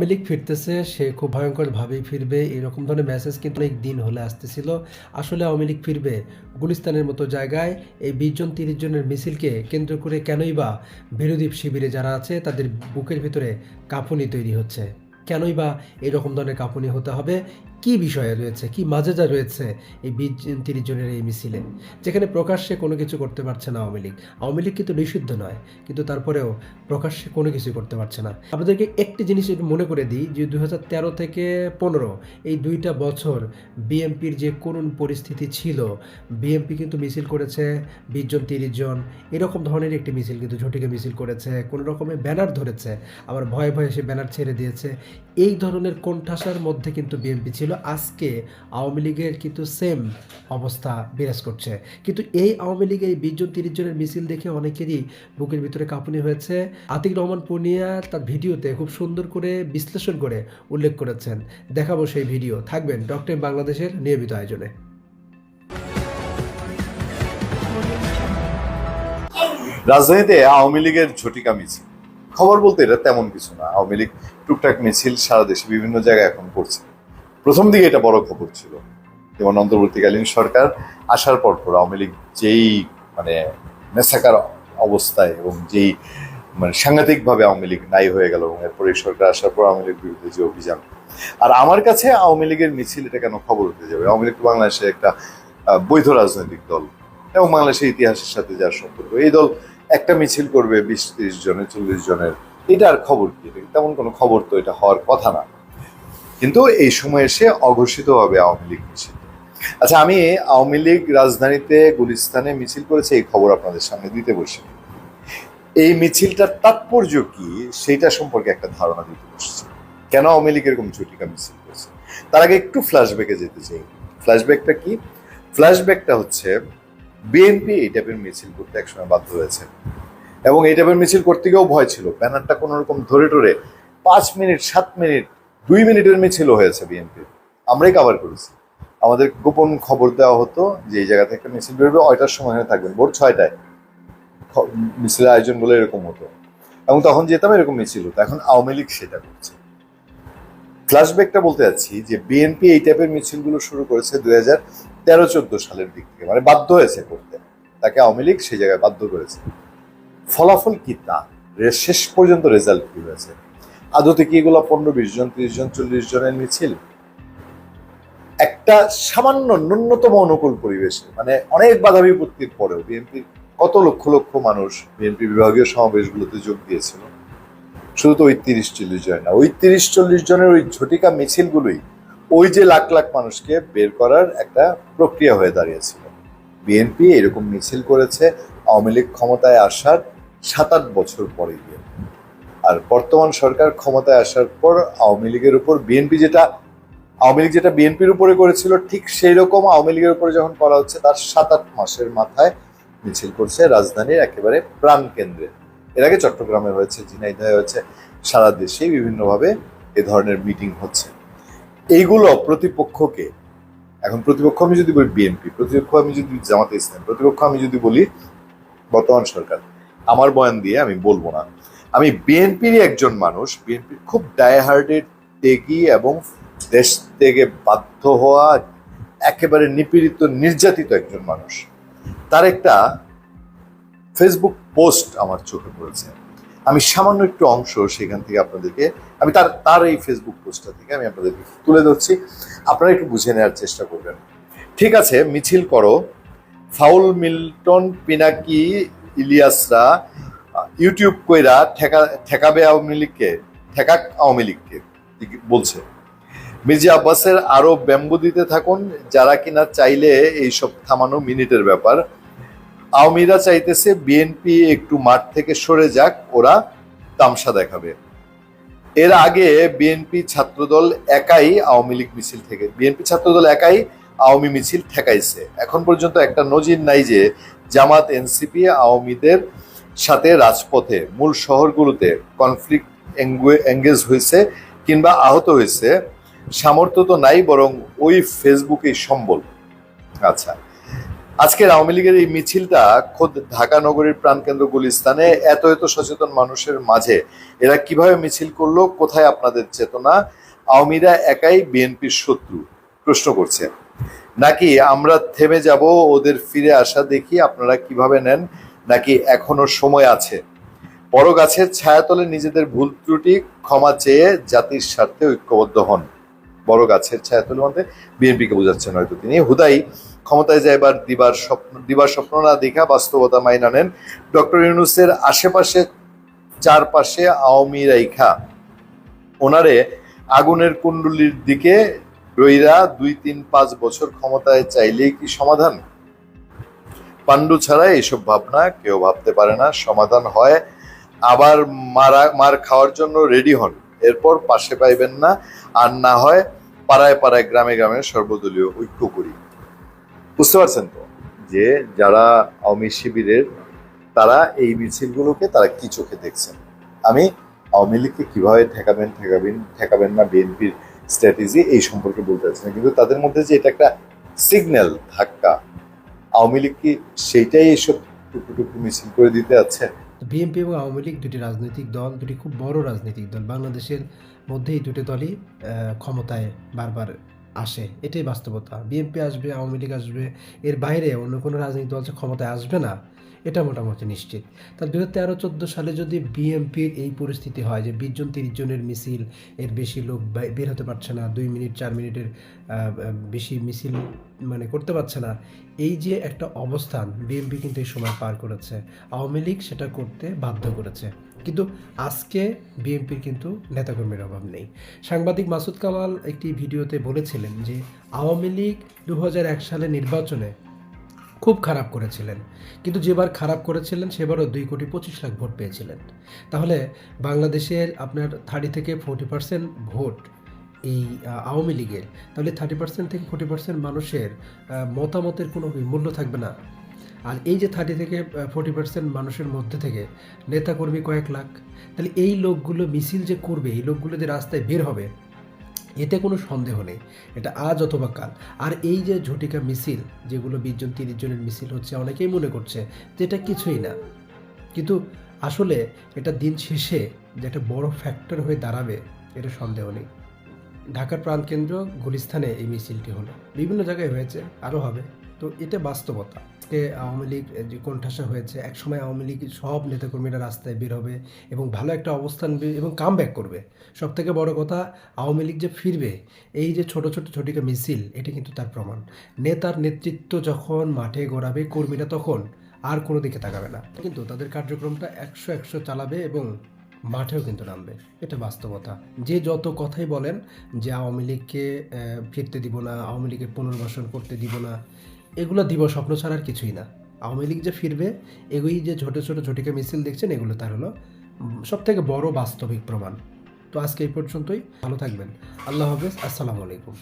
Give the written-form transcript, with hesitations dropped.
আওয়ামী লীগ ফিরতেছে, সে খুব ভয়ঙ্করভাবেই ফিরবে, এরকম ধরনের মেসেজ কিন্তু অনেক দিন হলে আসতেছিল। আসলে আওয়ামী লীগ ফিরবে গুলিস্তানের মতো জায়গায়। এই 20 জন 30 জনের মিছিলকে কেন্দ্র করে কেনই বা বিরোধী শিবিরে যারা আছে তাদের বুকের ভিতরে কাঁপুনি তৈরি হচ্ছে? কেনই বা এরকম ধরনের কাঁপুনি হতে হবে? কি বিষয়ে রয়েছে, কি মাজেজা রয়েছে এই 20 জন 30 জনের এই মিছিলে, যেখানে প্রকাশ্যে কোনো কিছু করতে পারছে না আওয়ামী লীগ? আওয়ামী লীগ কিন্তু নিষিদ্ধ নয়, কিন্তু তারপরেও প্রকাশ্যে কোনো কিছু করতে পারছে না। আপনাদেরকে একটি জিনিস একটু মনে করে দিই যে 2013 থেকে 15 এই 2টা বছর বিএনপির যে করুণ পরিস্থিতি ছিল, বিএনপি কিন্তু মিছিল করেছে 20 জন 30 জন এরকম ধরনের একটি মিছিল, কিন্তু ঝটিকা মিছিল করেছে, কোনো রকমের ব্যানার ধরেছে, আবার ভয়ে ভয়ে সে ব্যানার ছেড়ে দিয়েছে। এই ধরনের কোণঠাসার মধ্যে কিন্তু বিএনপি ছিল। আজকে আওয়ামী লীগের কিন্তু সেম অবস্থা বিরাজ করছে। কিন্তু এই আওয়ামী লীগের এই 20 জন 30 জনের মিছিল দেখে অনেকেরই বুকের ভিতরে কাঁপুনি হয়েছে। আতিক রহমান পূর্ণিয়া তার ভিডিওতে খুব সুন্দর করে বিশ্লেষণ করে উল্লেখ করেছেন। দেখাবো সেই ভিডিও, থাকবেন ডক্টর বাংলাদেশের নিয়মিত আয়োজনে। রাজধানীতে আওয়ামী লীগের ঝটিকা মিছিল, খবর বলতে এটা তেমন কিছু না। আওয়ামী লীগ টুকটাক মিছিল সারা দেশে বিভিন্ন জায়গায় এখন করছে। প্রথম দিকে এটা বড় খবর ছিল, যেমন অন্তর্বর্তীকালীন সরকার আসার পর আওয়ামী লীগ যেই মেসাকার অবস্থায় এবং যেই সাংঘাতিকভাবে আওয়ামী লীগ নাই হয়ে গেল, এবং এরপরে সরকার আসার পর আওয়ামী লীগ বিরুদ্ধে যে অভিযান। আর আমার কাছে আওয়ামী লীগের মিছিল এটা কেন খবর হতে যাবে? আওয়ামী লীগ বাংলাদেশের একটা বৈধ রাজনৈতিক দল এবং বাংলাদেশের ইতিহাসের সাথে যার সম্পর্ক। এই দল একটা মিছিল করবে 20-30 জনের 40 জনের, এটা আর খবর কি? তেমন কোনো খবর তো এটা হওয়ার কথা না। কিন্তু এই সময় এসে অঘোষিতভাবে আওয়ামী লীগ মিছিল। আচ্ছা, আমি আওয়ামী লীগ রাজধানীতে গুলিস্তানে মিছিল করেছে এই খবর আপনাদের সামনে দিতে বসি। এই মিছিলটার তাৎপর্য কি সেইটা সম্পর্কে একটা ধারণা দিতে বসছি। কেন আওয়ামী লীগ এরকম ঝটিকা মিছিল করেছে? তার আগে একটু ফ্ল্যাশব্যাকে যেতে চাই। ফ্ল্যাশব্যাকটা কি? ফ্ল্যাশব্যাকটা হচ্ছে বিএনপি এই টাইপের মিছিল করতে একসময় বাধ্য হয়েছে, এবং এই টাইপের মিছিল করতে গিয়েও ভয় ছিল। ব্যানারটা কোনো রকম ধরে টরে 5 মিনিট 7 মিনিট 2 মিনিটের মিছিলও হয়েছে বিএনপির। আমরাই কাভার করেছি। আমাদের গোপন খবর দেওয়া হতো যে এই জায়গা থেকে মিছিল বেরোবে, 8টার সময় থাকবেন, ভোর 6টায় মিছিলের আয়োজন বলে এরকম হতো, এবং তখন যেতাম, এরকম মিছিল হতো। এখন আওয়ামী লীগ সেটা করছে। ফ্ল্যাশব্যাকটা বলতে যাচ্ছি যে বিএনপি এই টাইপের মিছিলগুলো শুরু করেছে 2013-14 সালের দিক থেকে, বাধ্য হয়েছে করতে, তাকে আওয়ামী লীগ সেই জায়গায় বাধ্য করেছে। ফলাফল কি তা? শেষ পর্যন্ত রেজাল্ট কি হয়েছে? আদতে কি এগুলো 15-20 জন 30 জন 40 জনের মিছিল? একটা সামান্য ন্যূনতম অনুকূল পরিবেশে, অনেক বাধা বিপত্তির পরেও বিএনপির কত লক্ষ লক্ষ মানুষ বিএনপি বিভাগীয় সমাবেশগুলোতে যোগ দিয়েছিল। শুধু তো ওই 30-40 জন না, ওই 30-40 জনের ওই ঝটিকা মিছিলগুলোই ওই যে লাখ লাখ মানুষকে বের করার একটা প্রক্রিয়া হয়ে দাঁড়িয়েছিল। বিএনপি এরকম মিছিল করেছে আওয়ামী লীগ ক্ষমতায় আসার 7-8 বছর পরে গিয়ে। আর বর্তমান সরকার ক্ষমতায় আসার পর আওয়ামী লীগের উপর আওয়ামী লীগ যেটা বিএনপির উপরে করেছিল, ঠিক সেই রকম আওয়ামী লীগের উপরে যখন করা হচ্ছে, তার 7-8 মাসের মাথায় মিছিল করছে রাজধানীর একেবারে প্রাণ কেন্দ্রে। এর আগে চট্টগ্রামে হয়েছে, ঝিনাইদহে হয়েছে, সারা দেশে বিভিন্নভাবে এ ধরনের মিটিং হচ্ছে। এইগুলো প্রতিপক্ষকে, এখন প্রতিপক্ষ আমি যদি বলি বিএনপি, প্রতিপক্ষ আমি যদি জামাতে ইসলাম, প্রতিপক্ষ আমি যদি বলি বর্তমান সরকার, আমার বয়ান দিয়ে আমি বলবো না। আমি বিএনপির একজন মানুষ, বিএনপির খুব ডাইহার্টেড ত্যাগী এবং দেশ থেকে বাধ্য হওয়া, একেবারে নিপীড়িত নির্যাতিত একজন মানুষ। তার একটা ফেসবুক পোস্ট আমার চোখে পড়েছে। আমি সামান্য একটু অংশ সেখান থেকে আপনাদেরকে, আমি তার এই ফেসবুক পোস্টটা থেকে আমি আপনাদেরকে তুলে ধরছি, আপনারা একটু বুঝে নেওয়ার চেষ্টা করবেন। ঠিক আছে, মিছিল করো, ফাউল মিল্টন পিনাকি ইলিয়াসরা ইউটিউব কইরা ঠেকাবে আওয়ামী লীগকে, ঠেকাক আওয়ামী লীগকে বলছে। মির্জা আব্বাসের আরো ব্যাম্বু দিতে থাকুন, যারা কিনা চাইলে এইসব থামানো মিনিটের ব্যাপার। আওয়ামীরা চাইতেছে বিএনপি একটু মাঠ থেকে সরে যাক, ওরা তামসা দেখাবে। এর আগে বিএনপি ছাত্রদল একাই আওয়ামী লীগ মিছিল থেকে, বিএনপি ছাত্রদল একাই আওয়ামী মিছিল ঠেকাইছে। এখন পর্যন্ত একটা নজির নাই যে জামাত এনসিপি আওয়ামীদের সাথে রাজপথে মূল শহরগুলোতে কনফ্লিক্ট এঙ্গেজ হয়েছে কিংবা আহত হয়েছে। সামর্থ্য তো নাই, বরং ওই ফেসবুকেই সম্বল। আচ্ছা, আজকের আওয়ামী লীগের এই মিছিলটা খোদ ঢাকা নগরীর প্রাণকেন্দ্র গুলিস্তানে এত এত সচেতন মানুষের মাঝে এরা কিভাবে মিছিল করলো, কোথায় আপনাদের চেতনা? আওয়ামীরা একাই বিএনপির শত্রু প্রশ্ন করছে, নাকি আমরা থেমে যাব, ওদের ফিরে আসা দেখি আপনারা কিভাবে নেন, নাকি এখনো সময় আছে? বড় গাছের ছায়াতলে নিজেদের ভুল ত্রুটি ক্ষমা চেয়ে জাতির স্বার্থে ঐক্যবদ্ধ হন। বড় গাছের ছায়াতলে মধ্যে বিএনপিকে বোঝাচ্ছেন হয়তো তিনি। হুদাই ক্ষমতায় যাইবার দিবার স্বপ্ন না দেখা বাস্তবতা মাইনা নেন। ডক্টর ইউনূসের আশেপাশে চারপাশে আওয়ামী রাইখা ওনারে আগুনের কুণ্ডুলির দিকে রইরা 2-3-5 বছর ক্ষমতায় চাইলেই কি সমাধান? পাণ্ডু ছাড়া এইসব ভাবনা কেউ ভাবতে পারে না। সমাধান হয় আবার মার খাওয়ার জন্য রেডি হন, এরপর পাশে পাইবেন না, আর না হয় পাড়ায় পাড়ায় গ্রামে গ্রামে সর্বদলীয় ঐক্য করি। বুঝতে পারছেন তো যে যারা আওয়ামী শিবিরের তারা এই মিছিলগুলোকে তারা কি চোখে দেখছেন? আমি আওয়ামী লীগকে কিভাবে ঠেকাবেন না বিএনপির স্ট্র্যাটেজি এই সম্পর্কে বলতে চাচ্ছি না, কিন্তু তাদের মধ্যে যে এটা একটা সিগন্যাল ধাক্কা, আওয়ামী লীগ কি সেইটাই এইসব টুকু মিছিল করে দিতে আছে? বিএনপি এবং আওয়ামী লীগ দুটি রাজনৈতিক দল, দুটি খুব বড় রাজনৈতিক দল। বাংলাদেশের মধ্যে এই দুটি দলই ক্ষমতায় বারবার আসে, এটাই বাস্তবতা। বিএনপি আসবে, আওয়ামী লীগ আসবে, এর বাইরে অন্য কোনো রাজনৈতিক দল যে ক্ষমতায় আসবে না এটা মোটামুটি নিশ্চিত। তা 2013-14 সালে যদি বিএনপির এই পরিস্থিতি হয় যে 20 জন 30 জনের মিছিল, এর বেশি লোক বের হতে পারছে না, 2 মিনিট 4 মিনিটের বেশি মিছিল মানে করতে পারছে না, এই যে একটা অবস্থান বিএনপি কিন্তু এই সময় পার করেছে, আওয়ামী লীগ সেটা করতে বাধ্য করেছে। কিন্তু আজকে বিএনপির কিন্তু নেতাকর্মীর অভাব নেই। সাংবাদিক মাসুদ কামাল একটি ভিডিওতে বলেছিলেন যে আওয়ামী লীগ 2001 সালে নির্বাচনে খুব খারাপ করেছিলেন, কিন্তু যেবার খারাপ করেছিলেন সেবারও 2,25,00,000 ভোট পেয়েছিলেন। তাহলে বাংলাদেশের আপনার 30-40% ভোট এই আওয়ামী লীগের, তাহলে 30% থেকে 40% মানুষের মতামতের কোনো মূল্য থাকবে না। আর এই যে 30-40% মানুষের মধ্যে থেকে নেতাকর্মী কয়েক লাখ, তাহলে এই লোকগুলো মিছিল যে করবে, এই লোকগুলো যে রাস্তায় বের হবে, এতে কোনো সন্দেহ নেই এটা আজ অথবা কাল। আর এই যে ঝটিকা মিছিল যেগুলো 20 জন 30 জনের মিছিল হচ্ছে, অনেকেই মনে করছে যে এটা কিছুই না, কিন্তু আসলে এটা দিন শেষে যে একটা বড় ফ্যাক্টর হয়ে দাঁড়াবে এটা সন্দেহ নেই। ঢাকার প্রাণকেন্দ্র গুলিস্তানে এই মিছিলটি হলো, বিভিন্ন জায়গায় হয়েছে, আরও হবে। তো এটা বাস্তবতা। আজকে আওয়ামী লীগ যে কোণঠাসা হয়েছে, একসময় আওয়ামী লীগ সব নেতাকর্মীরা রাস্তায় বের হবে এবং ভালো একটা অবস্থান এবং কাম ব্যাক করবে। সবথেকে বড় কথা, আওয়ামী লীগ যে ফিরবে, এই যে ছোট ছোট ঝটিকা মিছিল, এটা কিন্তু তার প্রমাণ। নেতার নেতৃত্ব যখন মাঠে গড়াবে, কর্মীরা তখন আর কোনো দিকে তাকাবে না, কিন্তু তাদের কার্যক্রমটা 100 চালাবে এবং মাঠেও কিন্তু নামবে, এটা বাস্তবতা। যে যত কথাই বলেন যে আওয়ামী লীগকে ফিরতে দিব না, আওয়ামী লীগের পুনর্বাসন করতে দিব না, এগুলো দিব স্বপ্ন ছাড়া আর কিছুই না। আওয়ামী লীগ যে ফিরবে, এগুলি যে ছোটো ছোটো ঝটিকা মিছিল দেখছেন, এগুলো তার হলো সবথেকে বড় বাস্তবিক প্রমাণ। তো আজকে এই পর্যন্তই, ভালো থাকবেন, আল্লাহ হাফেজ, আসসালামু আলাইকুম।